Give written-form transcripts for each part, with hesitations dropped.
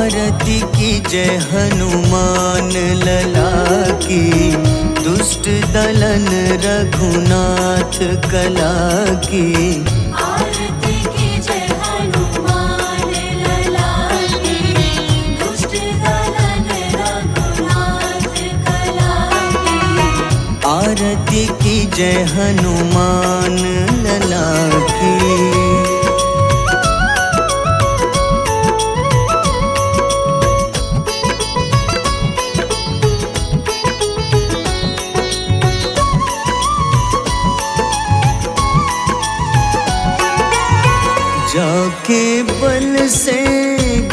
आरती की जय हनुमान लला की, दुष्ट दलन रघुनाथ कला की। आरती की जय हनुमान लला की, दुष्ट दलन रघुनाथ कला की। आरती की जय हनुमान लला की। जाके बल से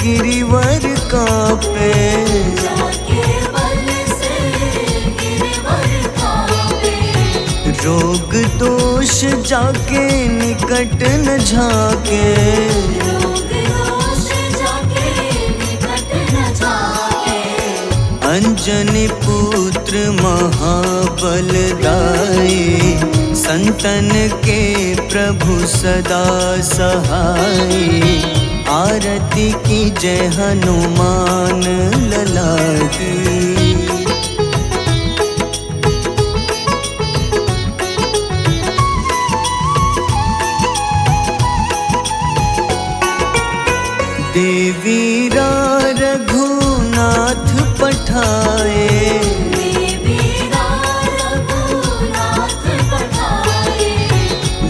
गिरिवर कांपे, जाके बल से गिरवर कांपे। रोग दोष जाके निकट न झाके। रोग दोष जाके निकट न झाके। अंजनी पुत्र महाबल दाई, संतन के प्रभु सदा सहाय। आरती की जय हनुमान लला की। देवीरा रघुनाथ पठाए, देवीरा रघुनाथ पठाए।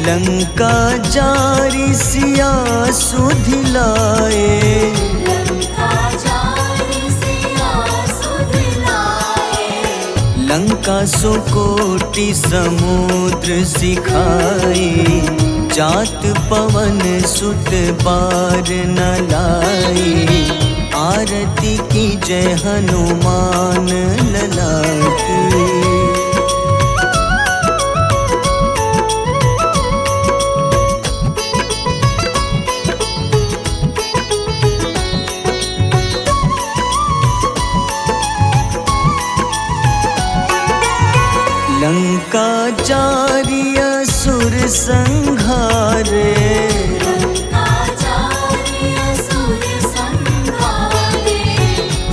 लंका जारी सिया सुधिलाए। लंका जारी सिया सुधिलाए। लंका सुकोटि समुद्र सिखाई, जात पवन सुत बार न लाई। आरती की जय हनुमान लला की। लंका जारी असुर संघारे, लंका जारी असुर संघारे।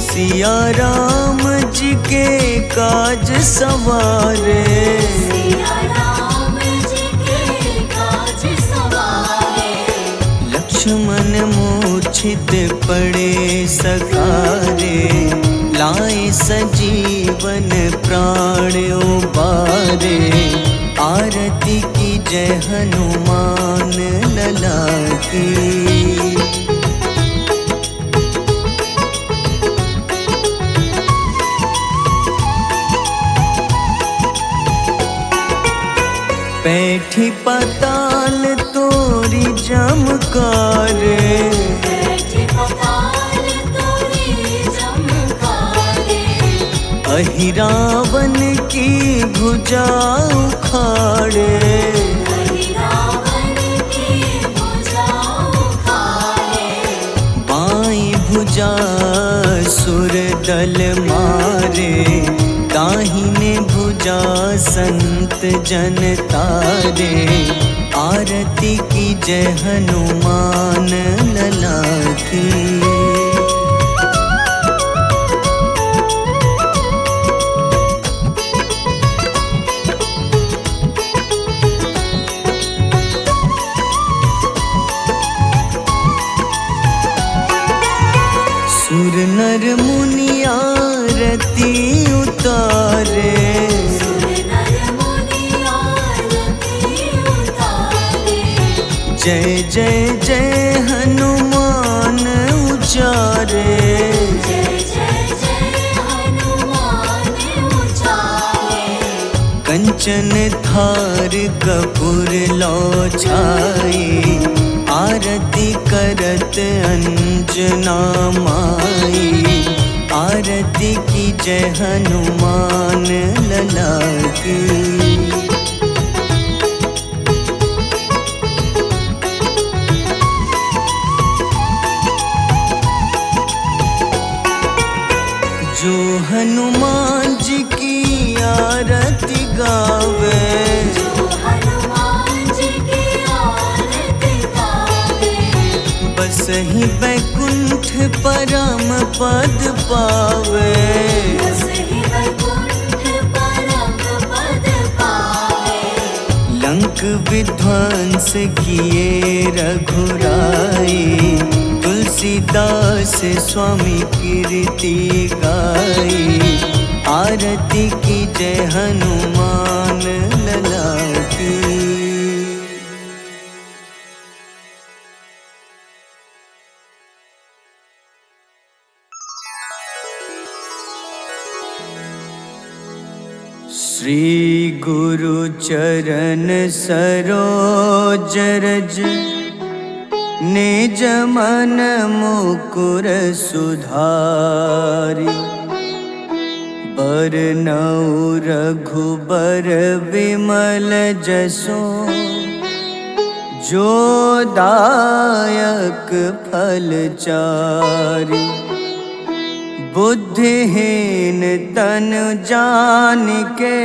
सिया राम जी के काज सवारे। सिया राम जी के काज सवारे। लक्ष्मण मूर्छित पड़े सकारे, लाए सजीवन प्राण उबारे। आरती की जय हनुमान लला की। बैठी पाताल तोरी जमकारे, बैठी पताल तोरी जमकारे। अहिरावन की भुजा उखाड़े। रावण की भुजा उखाड़े। बाईं भुजा सुर दल मारे, दाहिने भुजा संत जन तारे। आरती की जय हनुमान लला की। सुर नर मुनि आरती उतारे, सुर नर मुनि आरती उतारे। जय जय जय हनुमान उचारे। जय जय जय हनुमान उचारे। कंचन थार कपूर लो छाई, आरती करत अंजना माई। आरती की जय हनुमान लला की। जो हनुमान जी की आरती गावे, जो हनुमान जी की आरती गावे। बस ही बैकुंठ परम पद पावे। बसहि वैकुंठ परम पद पावे। लंक विध्वंस किए रघुराई, तुलसीदास स्वामी कीर्ति गाई। आरती की जय हनुमान लला की। श्री गुरु चरण सरोज रज, निज मन मुकुर सुधारि। बरनउँ रघुबर विमल जसो, जो दायक फल चारि। बुद्धिहीन तनु जानिके,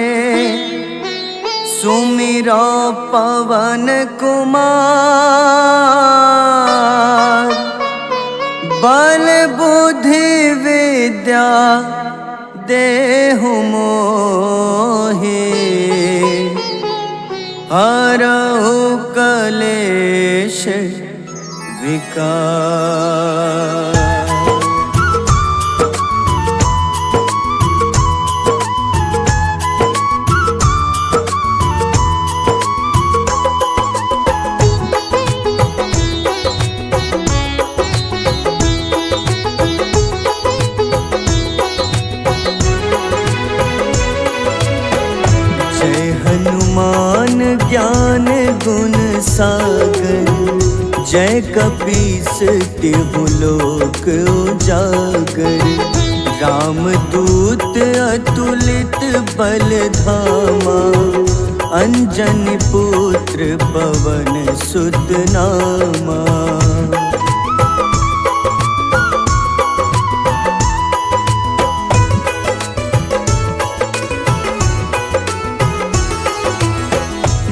सुमिरो पवन कुमार। बल बुद्धि विद्या देहु मोहि, हरहु कलेश विकार। हनुमान ज्ञान गुण सागर, जय कपीस तिहु लोक उजागर। रामदूत अतुलित बल धामा, अंजनी पुत्र पवन सुत नामा।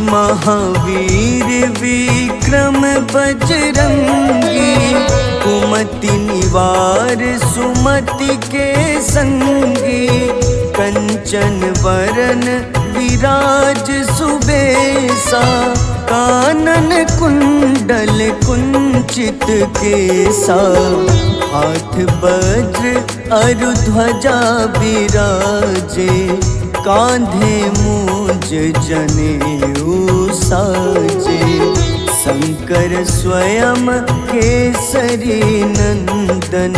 महावीर विक्रम बजरंगी, कुमति निवार सुमति के संगी। कंचन वरन विराज सुबेसा, कानन कुंडल कुंचित केसा। हाथ वज्र अरु ध्वजा बिराजे, कांधे मूंज जनेऊ साजे। शंकर स्वयं केसरी नंदन,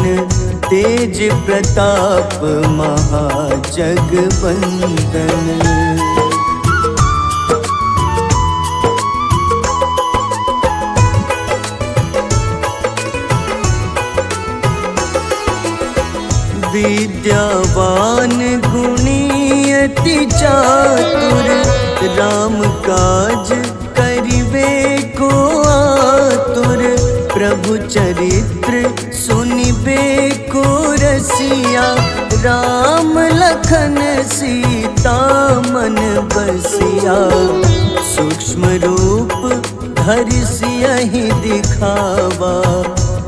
तेज प्रताप महाजगवंदन। विद्यावान गुणी अति चातुर, राम काज करिबे को आतुर। प्रभु चरित्र सुनिबे को रसिया, राम लखन सीता मन बसिया। सूक्ष्म रूप धरि सियहि दिखावा,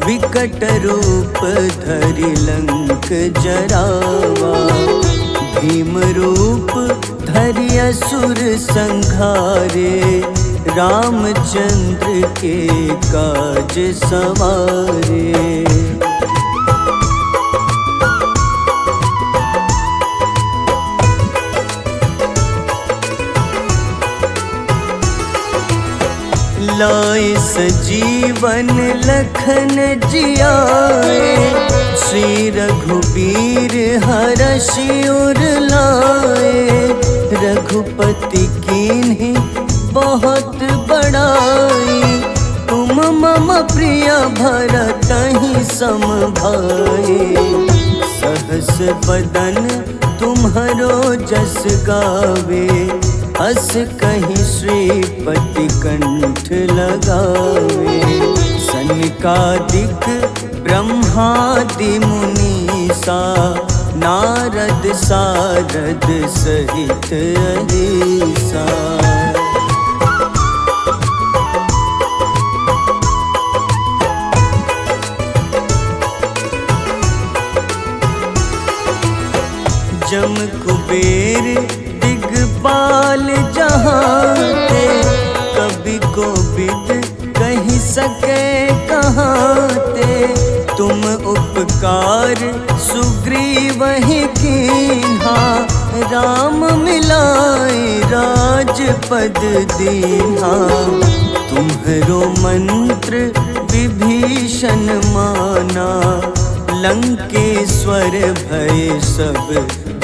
विकट रूप धरि लंक जरावा। भीम रूप धरि असुर संहारे, रामचंद्र के काज सवारे। लाए सजीवन लखन जियाए, श्री रघुबीर हरषि उर लाए। रघुपति कीन्ही बहुत बड़ाई, तुम मम प्रिय भरतहि सम भाई। सहस बदन तुम्हरो जस गावे, अस कहीं श्रीपति कंठ लगावे। सनकादिक ब्रह्मादि मुनीसा, नारद सारद सहित अहिसा। उपकार सुग्रीवहि कीन्हा, राम मिलाए राजपद दीन्हा। तुम्हरो मंत्र विभीषण माना, लंकेश्वर भय सब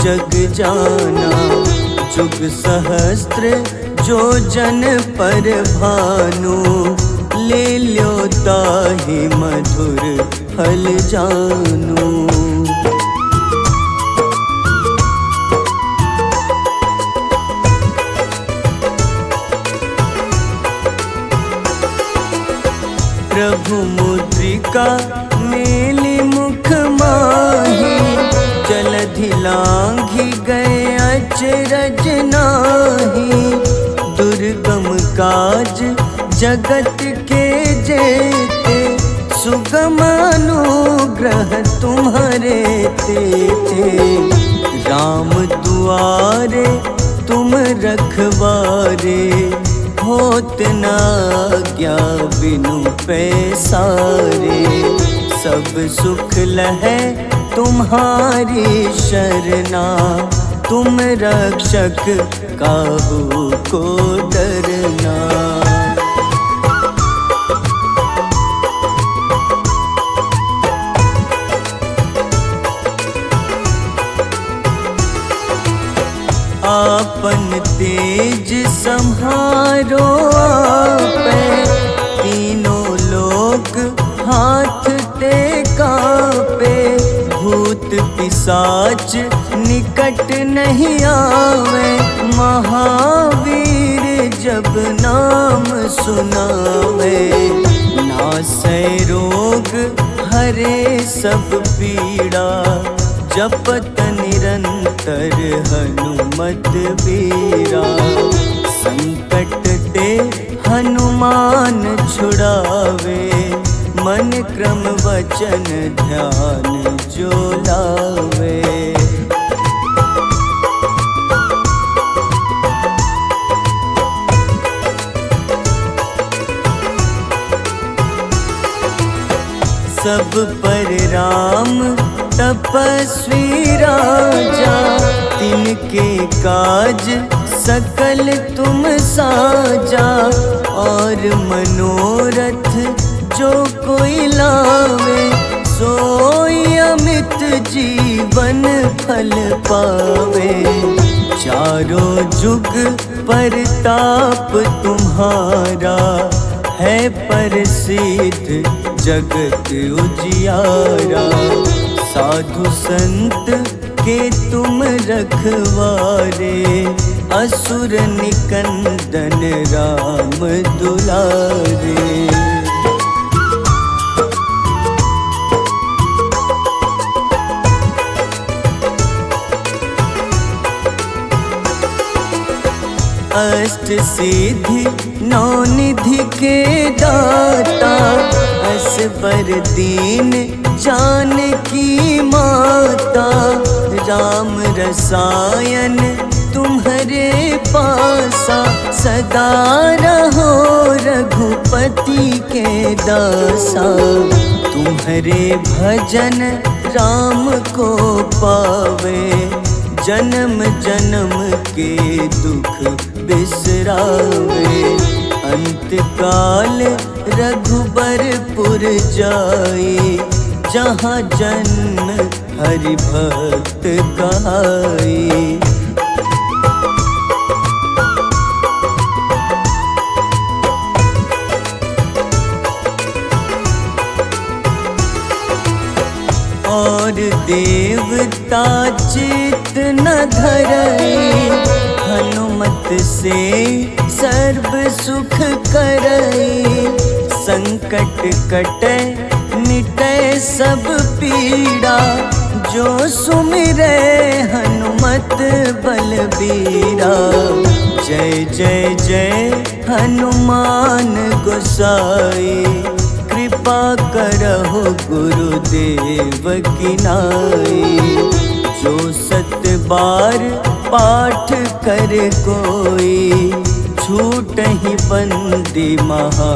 जग जाना। जुग सहस्त्र जो जन पर भानु, ले ल्यो ताहि मधुर फल जानू। प्रभु मुद्रिका मेली मुख माही, जलधि लांघि गए अचरज नाही। दुर्गम काज जगत के जेते, सुगम अनुग्रह तुम्हारे तेते। राम दुआरे तुम रखवारे, होत न आज्ञा बिनु पैसारे। सब सुख लहै तुम्हारी शरणा, तुम रक्षक काहू को डरना। आपन तेज सम्हारो आपै, तीनों लोक हाथ ते कांपे। भूत पिशाच निकट नहीं आवे, महावीर जब नाम सुनावे। नासै रोग हरे सब पीड़ा, जपत निरंतर हनुमत बीरा। संकट ते हनुमान छुड़ावे, मन क्रम वचन ध्यान जो लावे। सब पर राम तपस्वी राजा, तिनके काज सकल तुम साजा। और मनोरथ जो कोई लावे, सोई अमित जीवन फल पावे। चारों जुग परताप तुम्हारा, है प्रसिद्ध जगत उजियारा। साधु संत के तुम रखवारे, असुर निकंदन राम दुलारे। अष्ट सिद्धि नौ निधि के दाता, असबर दीन जानकी माता। राम रसायन तुम्हारे पासा, सदा रहो रघुपति के दासा। तुम्हारे भजन राम को पावे, जन्म जन्म के दुख बिसरावे। अंत काल रघुबरपुर जाई, जहाँ जन्म हरि भक्त कहाई। और देवता चित न धरई, हनुमत से सर्व सुख करई। संकट कटे मिटे सब पीड़ा, जो सुमिरे हनुमत बलबीरा। जय जय जय हनुमान गोसाई, कृपा करहु गुरुदेव की नाई। जो सत बार पाठ कर कोई, छूटहि बंदी महा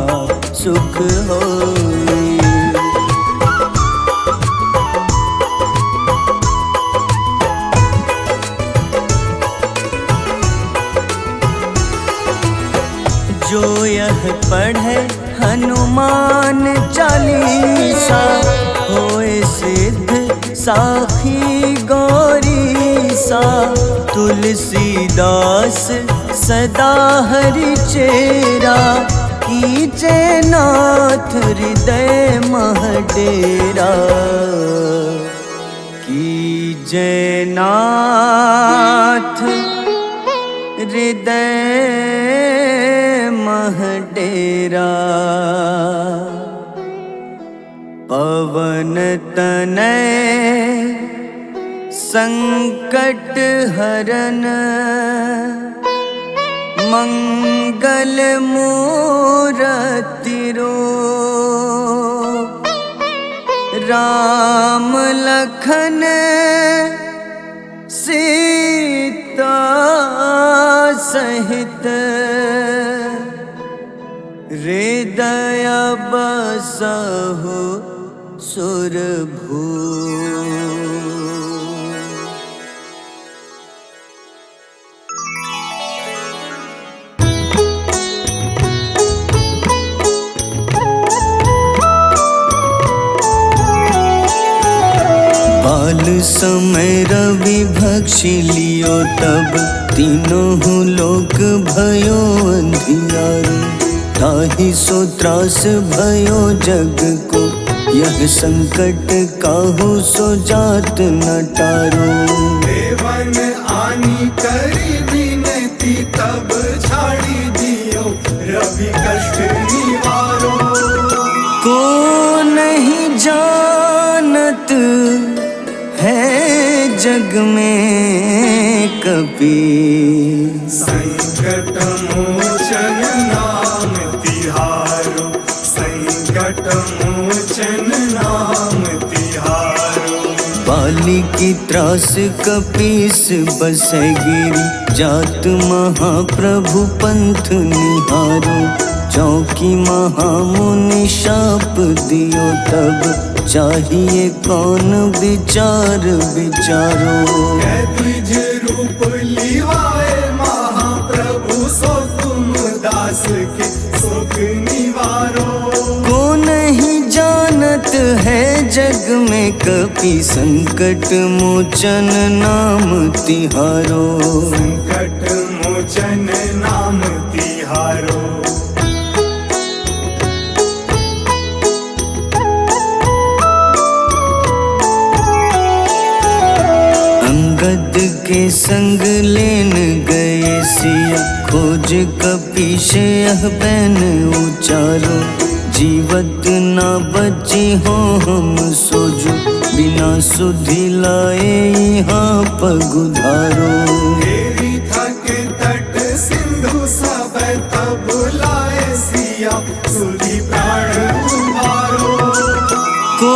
सुख होई। जो यह पढ़े हनुमान चालीसा, होए सिद्ध साखी गौरीसा। तुलसीदास सदा हरि चेरा, कीजे नाथ हृदय मह डेरा। कीजे नाथ हृदय मह डेरा। पवन तनय संकट हरन, मंगल मूरति रूप। राम लखन सीता सहित, हृदय बसहु सुरभूप। बाल समय रवि भक्षि लियो, तब तीनों लोक भयो अंधियारो। ताहि सो त्रास भयो जग को, यह संकट काहू सो जात न टारो। देवन आनी करी विनती, तब छाड़ी दियो रवि कष्ट निवारो। को नहीं जानत है जग में कपि, संकट मोचन नाम तिहारो। संकट मोचन नाम तिहारो। बाली की त्रास कपीस बसै गिरी, जात महाप्रभु पंथ निहारो। चौकी महामुनि शाप दियो, तब चाहिए कौन विचार विचारो। द्विज रूप लिवाए महाप्रभु, सो तुम दास के सुख निवारो। को नहीं जानत है जग में कपि, संकट मोचन नाम तिहारो। संकट मोचन नाम तिहारो। अंगद के संग लेन गए सिया, खोज कपीश यह बैन उचारो। जीवत ना बची हो हम सोजो, बिना सुधि लाए यहाँ पगुधारो। तेरी थके तट सिंधु सब, तब लाए सिया सुधि प्राण उबारो। को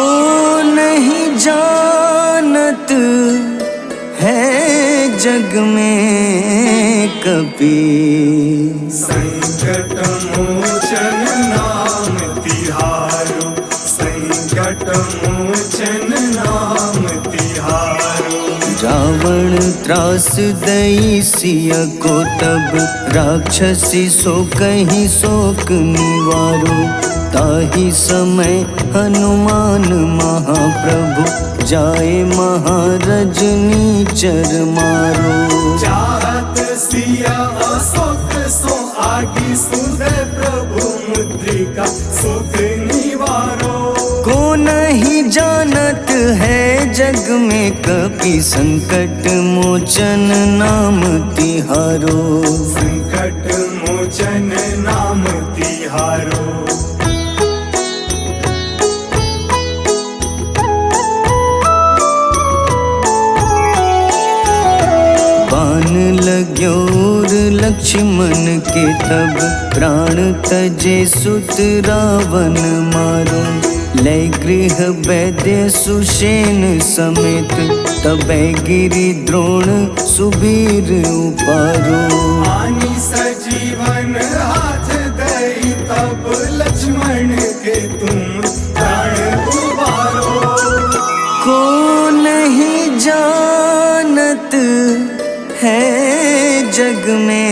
नहीं जानत है जग में कपि, संकट मोचन नाम तिहारो। संकट मोचन नाम तिहारो। रावण त्रास दई सिया को, तब राक्षसी सो कहीं शोक निवारो। ताहि समय हनुमान महाप्रभु, जाए महारजनी चर मारो। चाहत सिया अशोक सो आगी, सुधे प्रभु मुद्रिका सुख निवारो। को नहीं जानत है जग में कपि, संकट मोचन नाम तिहारो। संकट मोचन नाम तिहारो। बान लग्योर लक्ष्मण के, तब प्राण तजे सुत रावण मारो। लय गृह वैद्य सुषेण समेत, तबै गिरि द्रोण सुबीर उपारो। आनी सजीवन हाथ दई, तब लक्ष्मण के तुम प्राण उबारो। को नहीं जानत है जग में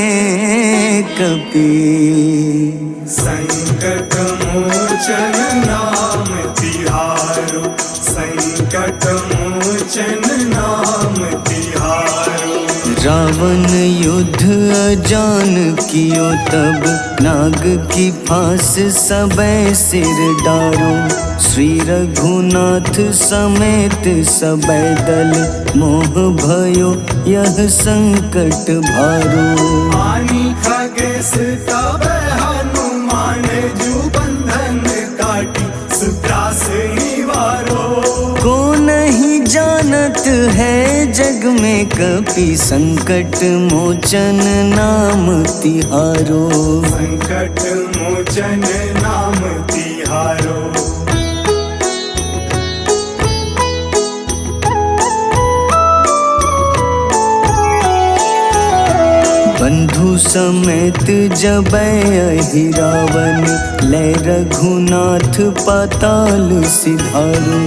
कपि। संकट मोचन नाम तिहारो, संकट मोचन नाम तिहारो। रावण युद्ध अजान कियो तब, नाग की फांस सबे सिर डारो। श्री रघुनाथ समेत सबे दल, मोह भयो यह संकट भारो। आनी खगेश तब हनुमान, जू बंधन काटी सुत्रास निवारो। को नहीं जानत है जग में कपि, संकट मोचन नाम तिहारो। संकट मोचन नाम तिहारो। बंधु समेत जबै अहि रावण, लै रघुनाथ पाताल सिधारो।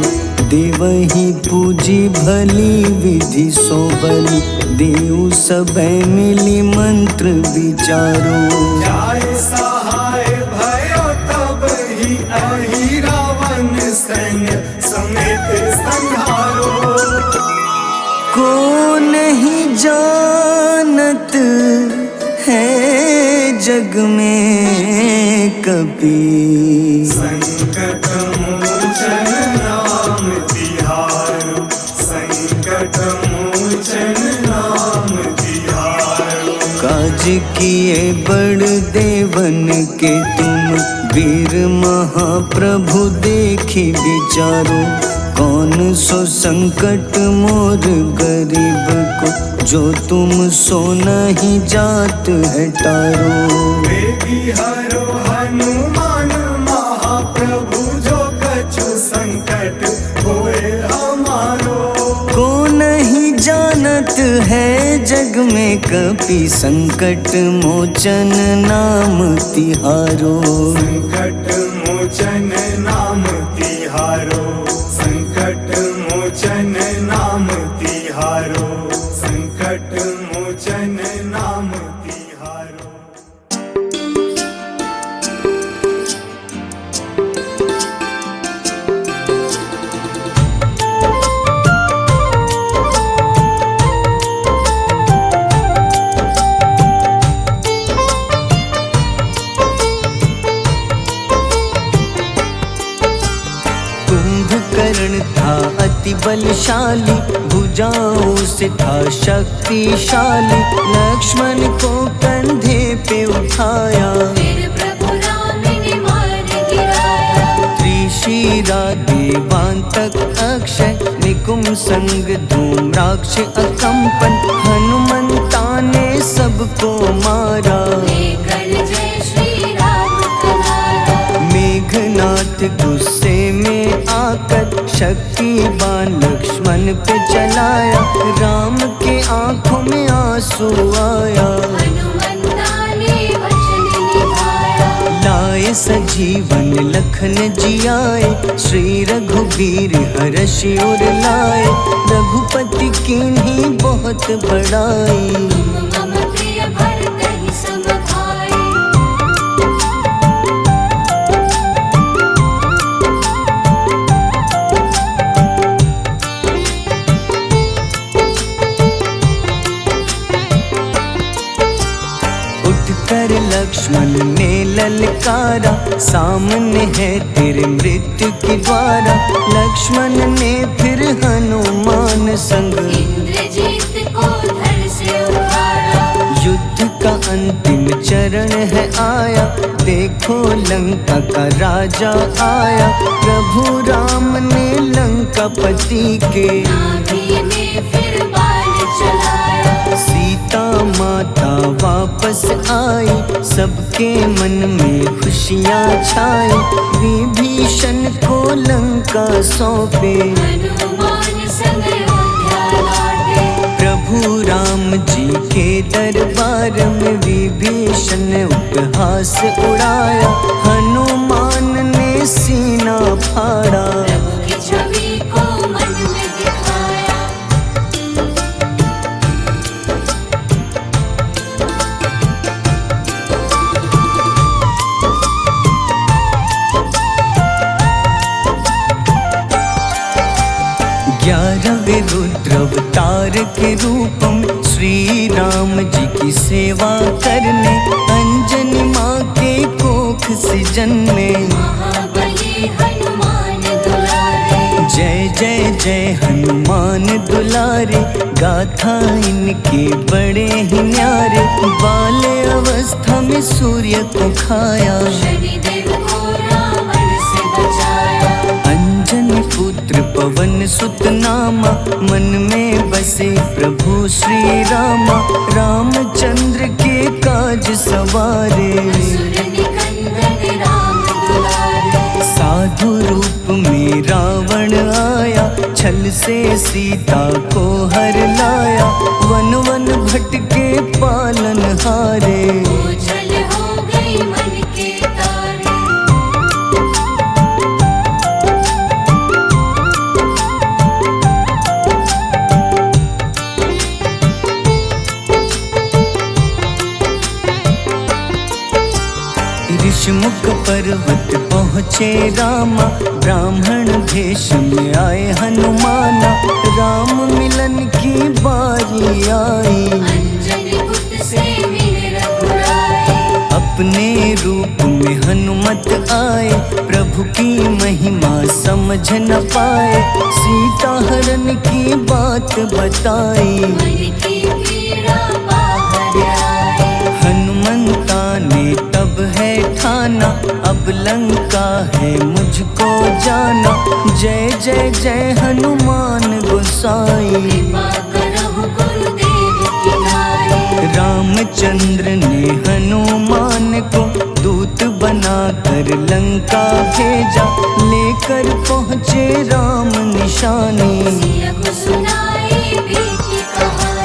देवहि पूजी भली विधि सो बलि, देव सबे मिली मंत्र विचारो। जाय सहाय भयो तब ही अहि रावण, सैन्य समेत संहारो। को नहीं जानत है जग में कपि, संकट मोचन नाम तिहारो, संकट मोचन नाम तिहारो। काज किए बड़ देवन के तुम, वीर महाप्रभु देखी विचारो। कौन सो संकट मोर गरीब को, जो तुम सो नहीं जात है टारो। बेगी हरो हनुमान महाप्रभु, जो कछु संकट होए हमारो। को नहीं जानत है जग में कपि, संकट मोचन नाम तिहारो। संकट मोचन नाम तिहारो, संकट मोचन नाम तिहारो, संकट मोचन नाम तिहारो। कुंभकर्ण था अति बलशाली, भुजाओं से था शक्तिशाली। लक्ष्मण को कंधे पे उठाया, फिर प्रभु राम ने मार गिराया। त्रिशिरा देवांतक अक्षय, निकुंभ संग धूम्राक्ष अकंपन। हनुमंता ने सबको मारा, लेकर जय श्री राम कनारा। मेघनाथ गुस्से में आकर, शक्तिवान लक्ष्मण पे चलाया। राम के आंखों में आंसू आया, हनुमंता ने वचन निभाया। लाए सजीवन लखन जियाए, श्री रघुबीर हर्षि उर लाए। रघुपति कीन्ही बहुत बड़ाई, तुम मम प्रिय भरतहि सम भाई। उठकर लक्ष्मण ने ललकारा, सामने है तेरे मृत्यु की द्वारा। लक्ष्मण ने फिर हनुमान संग, इंद्रजीत को धड़ से उतारा। युद्ध का अंतिम चरण है आया, देखो लंका का राजा आया। प्रभु राम ने लंकापति के, नाभि में फिर बाण चलाया। सीता माता वापस आई, सबके मन में खुशियाँ छाई। विभीषण को लंका सौंपे, हनुमान संग अयोध्या लौटे। प्रभु राम जी के दरबार में विभीषण ने उपहास उड़ाया। हनुमान ने सीना फाड़ा, प्रभु की छवि को मन में दिखाया। दिव्य रुद्र अवतार के रूपम श्री राम जी की सेवा करने अंजनी माँ के कोख से जन्मे। महाबली हनुमान दुलारे, जय जय जय हनुमान दुलारे, गाथा इनके बड़े ही न्यारे। बाल्य अवस्था में सूर्य को खाया, शनिदेव को रावण से बचाया। अंजनी पुत्र पवन सुत नामा, मन में बसे प्रभु श्री रामा। रामचंद्र के काज सवारे, असुर निकंदन राम दुलारे। साधु रूप में रावण आया, छल से सीता को हर लाया। वन वन भटके पालन हारे, ओझल हो गई मन के तारे। ऋषिमुख पर्वत पहुँचे रामा, ब्राह्मण भेष में आए हनुमाना। राम मिलन की बारी आई, अंजनी पुत्र से मिले रघुराई। अपने रूप में हनुमत आए, प्रभु की महिमा समझ न पाए। सीता हरण की बात बताई, मन की पीड़ा बाहर आई। हनुमंता ने तब है ठाना, अब लंका है मुझको जाना। जय जय जय हनुमान गोसाई, कृपा करहु गुरुदेव की नाई। रामचंद्र ने हनुमान को दूत बनाकर लंका भेजा। लेकर पहुँचे राम निशानी, सिया को सुनाई बीती कहानी।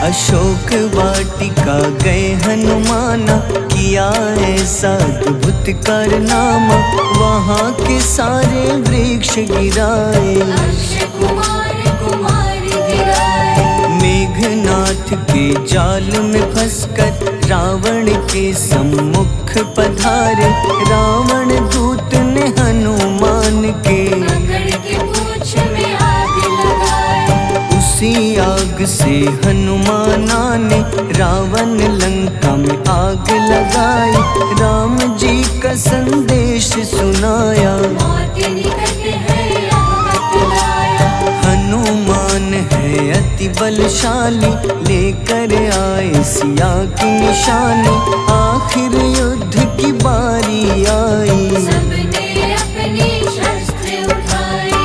अशोक वाटिका गए हनुमाना, किया ऐसा अद्भुत कारनामा। वहाँ के सारे वृक्ष गिराए, अक्षय कुमार कुमार गिराए। मेघनाथ के जाल में फंसकर रावण के सम्मुख पधारे। रावण दूत ने हनुमान के पकड़ के पूंछ में आग लगाए। उसी आग से हनुमाना ने रावण लंका में आग लगाई। राम जी का संदेश सुनाया, मौत निकट है यह बतलाया। हनुमान है अति बलशाली, लेकर आए सिया की निशानी। आखिर युद्ध की बारी आई, सबने अपनी शस्त्र उठाई।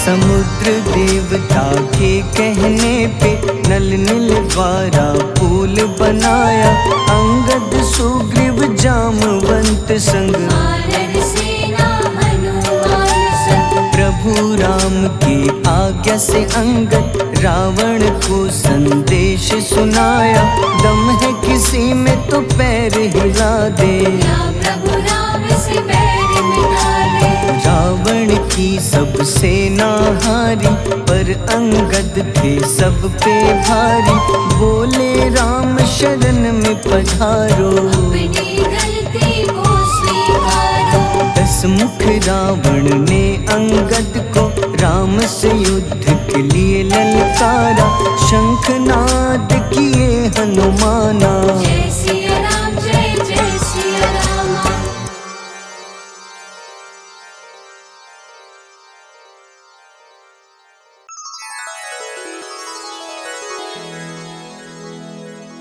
समुद्र देवता के कहने पे नल नील द्वारा पुल बनाया। अंगद सुग्रीव जामवंत संग, वानर सेना हनुमान संग। प्रभु राम की आज्ञा से अंगद रावण को संदेश सुनाया। दम है किसी में तो पैर हिला दे, या प्रभु राम से बैर मिटा ले। रावण की सब सेना हारी, पर अंगद थे सब पे भारी। बोले राम शरण में पधारो, अपनी गलती को स्वीकारो। 10 मुख रावण ने अंगद को राम से युद्ध के लिए ललकारा। शंखनाद किए हनुमाना, जय सिया राम जय जय सिया रामा।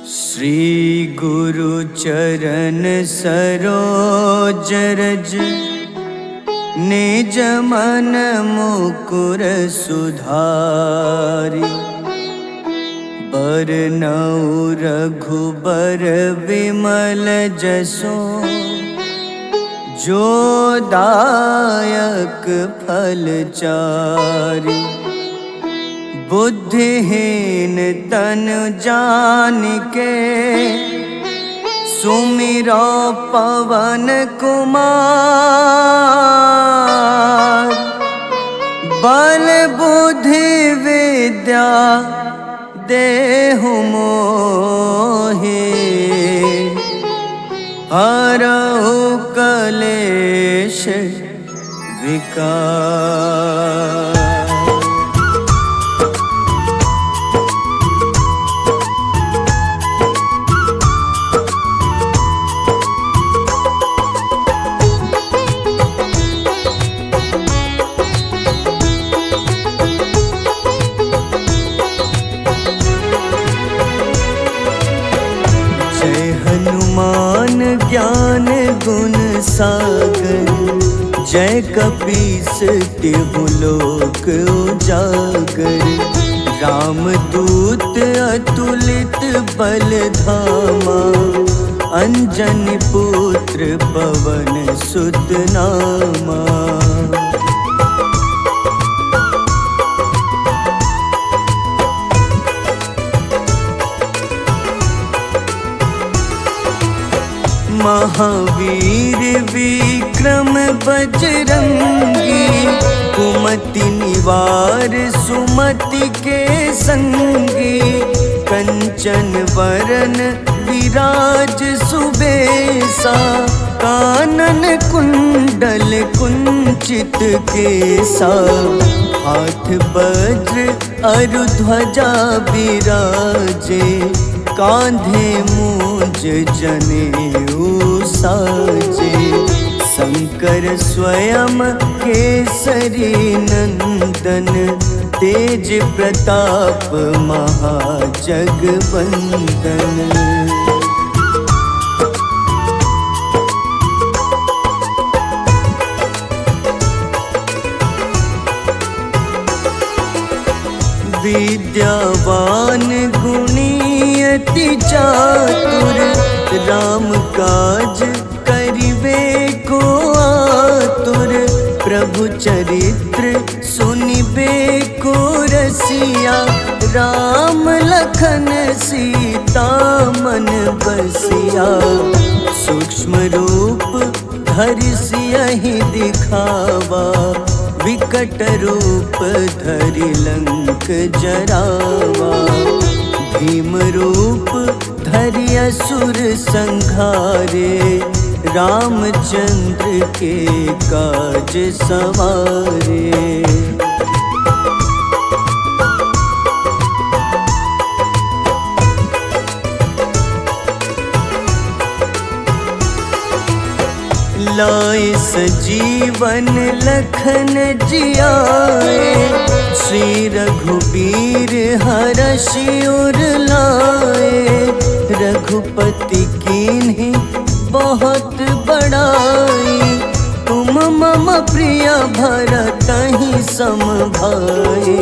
श्री गुरु चरण सरोज रज, निज मन मुकुर सुधारि। बरनउँ रघुबर विमल जसो, जो दायक फल चारि। बुद्धिहीन तन जान के सुमिरो पवन कुमार। बल बुद्धि विद्या देहु मोहि हरहु कलेश विकार। हनुमान ज्ञान गुण सागर, जय कपीस तिहु लोक उजागर। रामदूत अतुलित बल धामा, अंजनी पुत्र पवन सुत नामा। महावीर विक्रम बजरंगी, कुमति निवार सुमति के संगी। कंचन वरन विराज सुबेसा, कानन कुंडल कुंचित केसा। हाथ वज्र अरु ध्वजा बिराजे, कांधे मूंज जनेऊ साजे। शंकर स्वयं केसरी नंदन, तेज प्रताप महाजगवंदन। विद्यावान गुणी अति चातुर, राम काज करिबे को आतुर। प्रभु चरित्र सुनिबे को रसिया, राम लखन सीता मन बसिया। सूक्ष्म रूप धरि सियहि दिखावा, विकट रूप धरि लंक जरावा। भीम रूप धरि असुर संहारे, रामचंद्र के काज सवारे। लाए सजीवन लखन जियाए, श्री रघुबीर हरषि उर लाए। रघुपति कीन्ही बहुत बड़ाई, तुम मम प्रिय भरतहि सम भाई।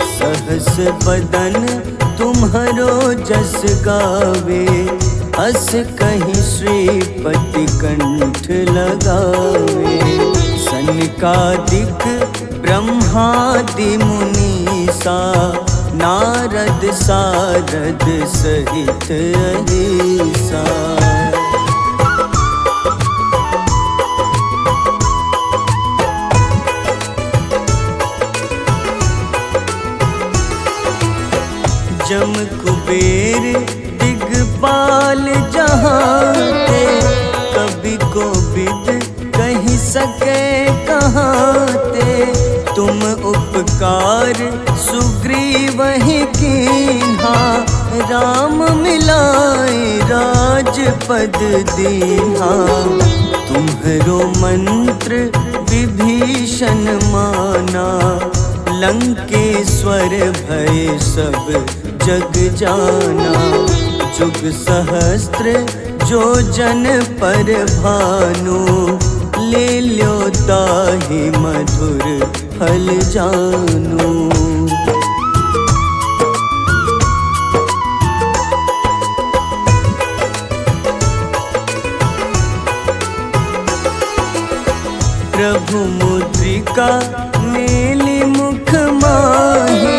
सहस बदन तुम्हरो जस गावे, अस कहीं श्रीपति कंठ लगावे। सनकादिक ब्रह्मादि मुनीसा, नारद सारद सहित अहिसा। जम कुबेर दिगपाल जहाँते, कवि कोविद कहि सके कहाँते। तुम उपकार सुग्रीवहि कीन्हा, राम मिलाए राजपद दीन्हा। तुम्हरो मंत्र विभीषण माना, लंकेश्वर भय सब जग जाना। जुग सहस्त्र जो जन पर भानु, ले ल्यो ताहि मधुर फल जानू। प्रभु मुद्रिका मेलि मुख माही,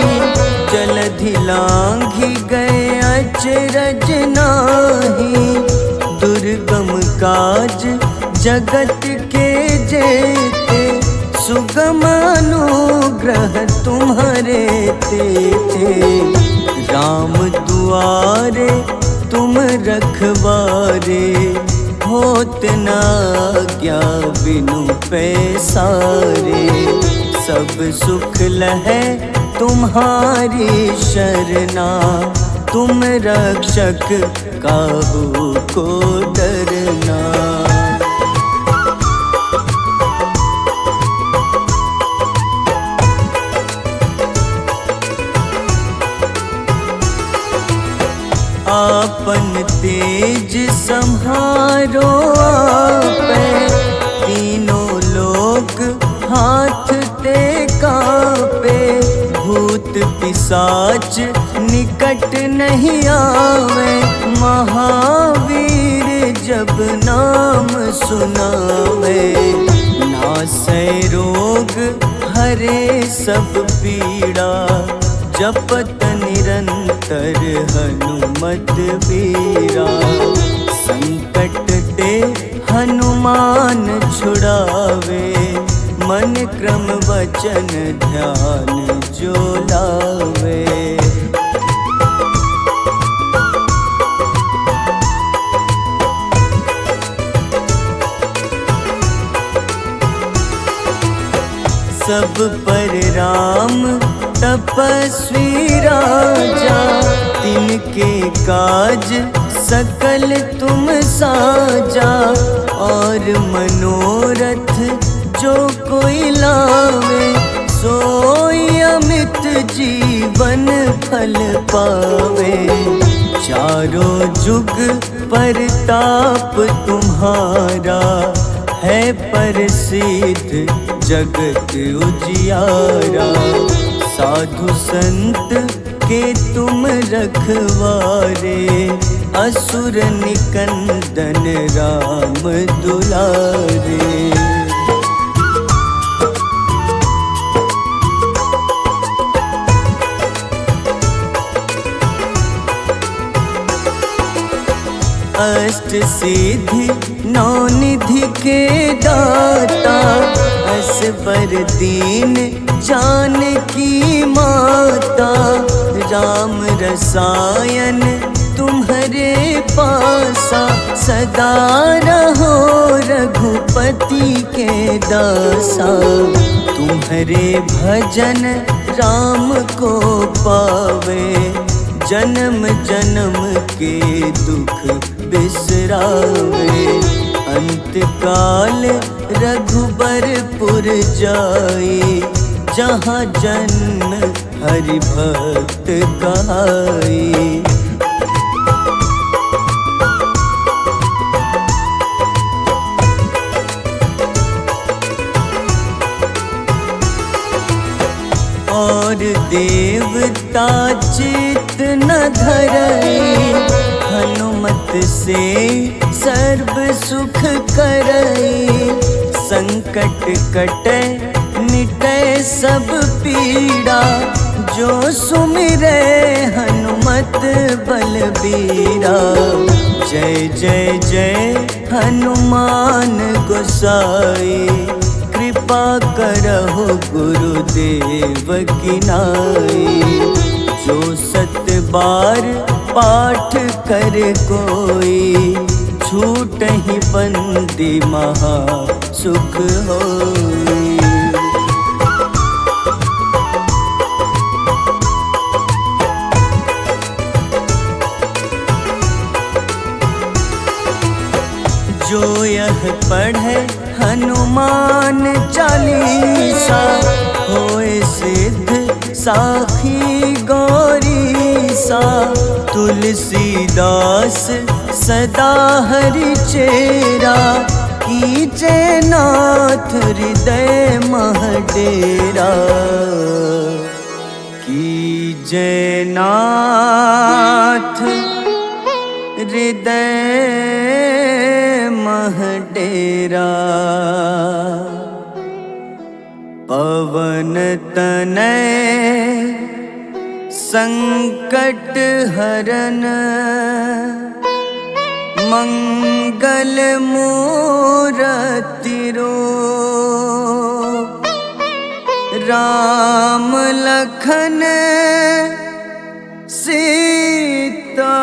लांघी गए अचरज नाही, दुर्गम काज जगत के जेते, सुगम अनुग्रह तुम्हारे तेते। राम दुआरे तुम रखवारे, होत न आज्ञा बिनु पैसारे। सब सुख लहै तुम्हारी शरणा, तुम रक्षक काहू को डरना। आपन तेज सम्हारो आपै, तीनों लोक हाथ ते कापे। भूत पिशाच निकट नहीं आवे, महावीर जब नाम सुनावे। नासै रोग हरे सब पीड़ा, जपत निरंतर हनुमत बीरा। संकट ते हनुमान छुड़ावे, मन क्रम वचन ध्यान जो लावे। सब पर राम तपस्वी राजा, तिनके काज सकल तुम साजा। और मनोरथ जो कोई लावे, सोई अमित जीवन फल पावे। चारों जुग परताप तुम्हारा, है प्रसिद्ध जगत उजियारा। साधु संत के तुम रखवारे, असुर निकंदन राम दुलारे। अष्ट सिद्धि नौ निधि के दाता, असबर दीन जानकी माता। राम रसायन तुम्हारे पासा, सदा रहो रघुपति के दासा। तुम्हारे भजन राम को पावे, जन्म जन्म के दुख बिसरावे। अंत काल रघुबरपुर जाई, जहाँ जन्म हरि भक्त कहाई। और देवता चित न धरई, हनुमत से सर्व सुख करई। संकट कटे मिटे सब पीड़ा, जो सुमिरे हनुमत बलबीरा। जय जय जय हनुमान गोसाई, कृपा करहु गुरुदेव की नाई। जो सत बार पाठ कर कोई, छूटहि बंदी महा सुख होई। जो यह पढ़े हनुमान चालीसा, होए सिद्ध साखी गौरीसा। तुलसीदास सदा हरि चेरा, कीजे नाथ हृदय मह डेरा। कीजे नाथ हृदय मह डेरा। पवन तनय संकट हरन मंगल मूरति रूप, राम लखन सीता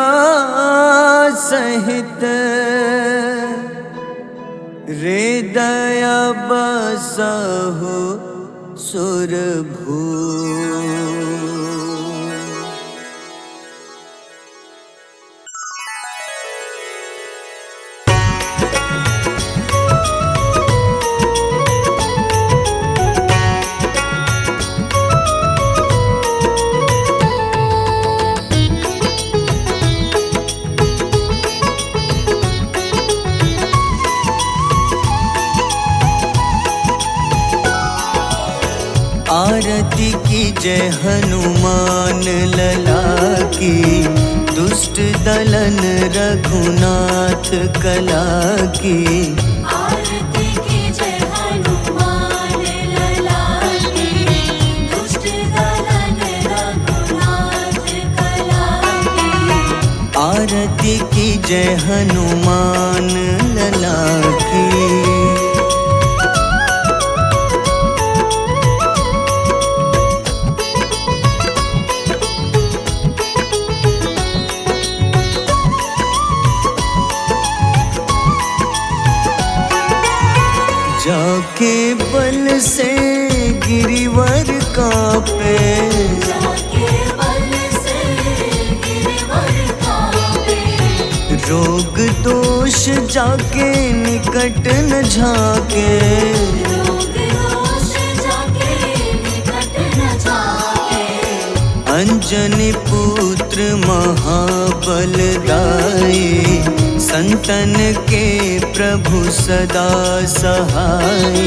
सहित हृदय बसहु सुरभूप। आरती की जय हनुमान लला की, दुष्ट दलन रघुनाथ कला की। आरती की जय हनुमान लला की, दुष्ट दलन रघुनाथ कला की। आरती की जय हनुमान लला की। जाके बल से गिरिवर कांपे, जाके बल से गिरवर कांपे। रोग दोष जाके निकट न झाके। रोग दोष जाके निकट न जाके। अंजनी पुत्र महाबलदाई, संतन के प्रभु सदा सहाय।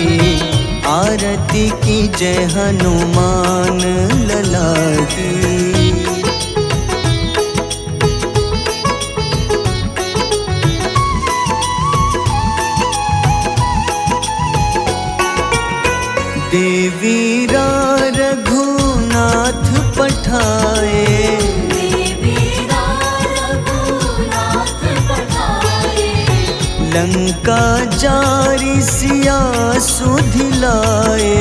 आरती की जय हनुमान लला की। देवीरा रघुनाथ पठाए, देवीरा रघुनाथ पठाए। लंका जारी सिया सुधिलाए।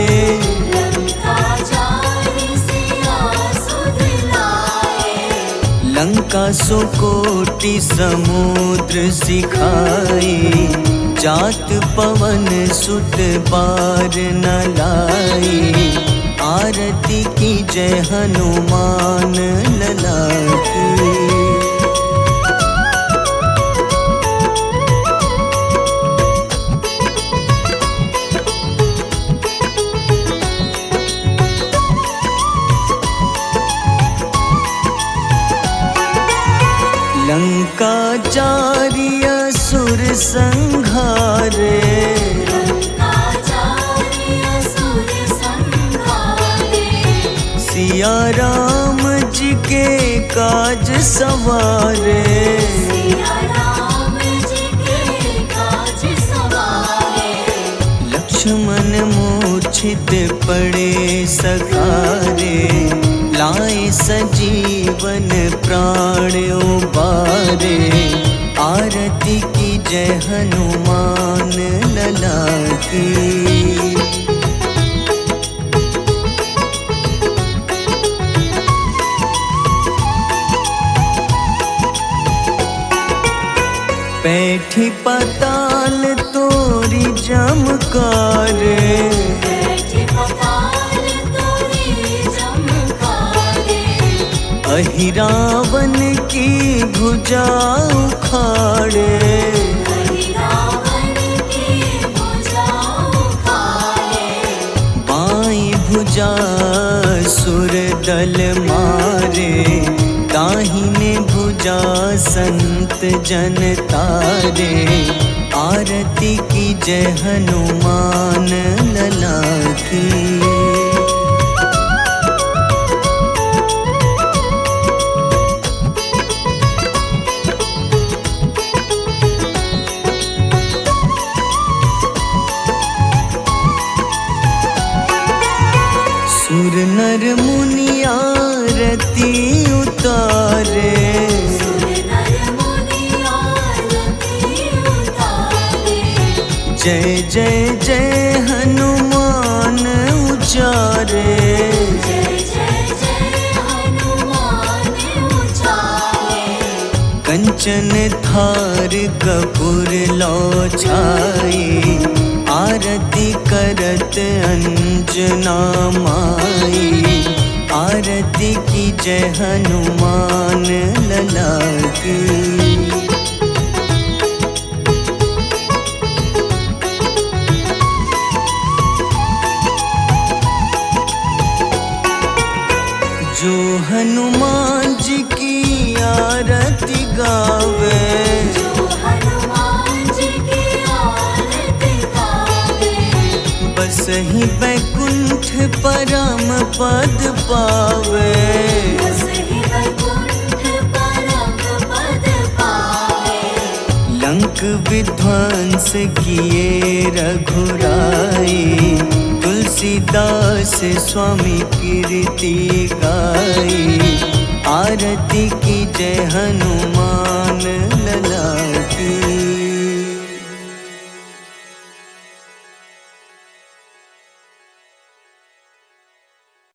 लंका जारी सिया सुधिलाए। लंका सुकोटि समुद्र सिखाए, जात पवन सुत बार न लाए। आरती की जय हनुमान लला की। लंका जारी असुर संघारे, लंका जारी असुर संघारे। सिया राम जी के काज सवारे। सिया राम जी के काज सवारे। लक्ष्मण मूर्छित पड़े सखारे, लाए सजीवन प्राण उबारे। आरती की जय हनुमान लला की। बैठी पाताल तोरी जमकारे, बैठी पाताल तोरी जमकारे। अहिरावन की भुजा उखाड़े। रावण की भुजा उखाड़े। बाईं भुजा सुर दल मारे, दाहिने भुजा संत जन तारे। आरती की जय हनुमान लला की। सुर नर मुनि आरती जय जय हनुमान उचारे। जय जय जय हनुमान उचारे। कंचन थार कपूर लो छाई, आरती करत अंजना माई। आरती की जय हनुमान लला की। जो हनुमान जी की आरती गावे, जो हनुमान जी की आरती गावे। बस ही बैकुंठ परम पद पावे। बस ही वैकुंठ परम पद पावे। लंक विध्वंस किए रघुराई, तुलसीदास स्वामी कीर्ति गाई। आरती की जय हनुमान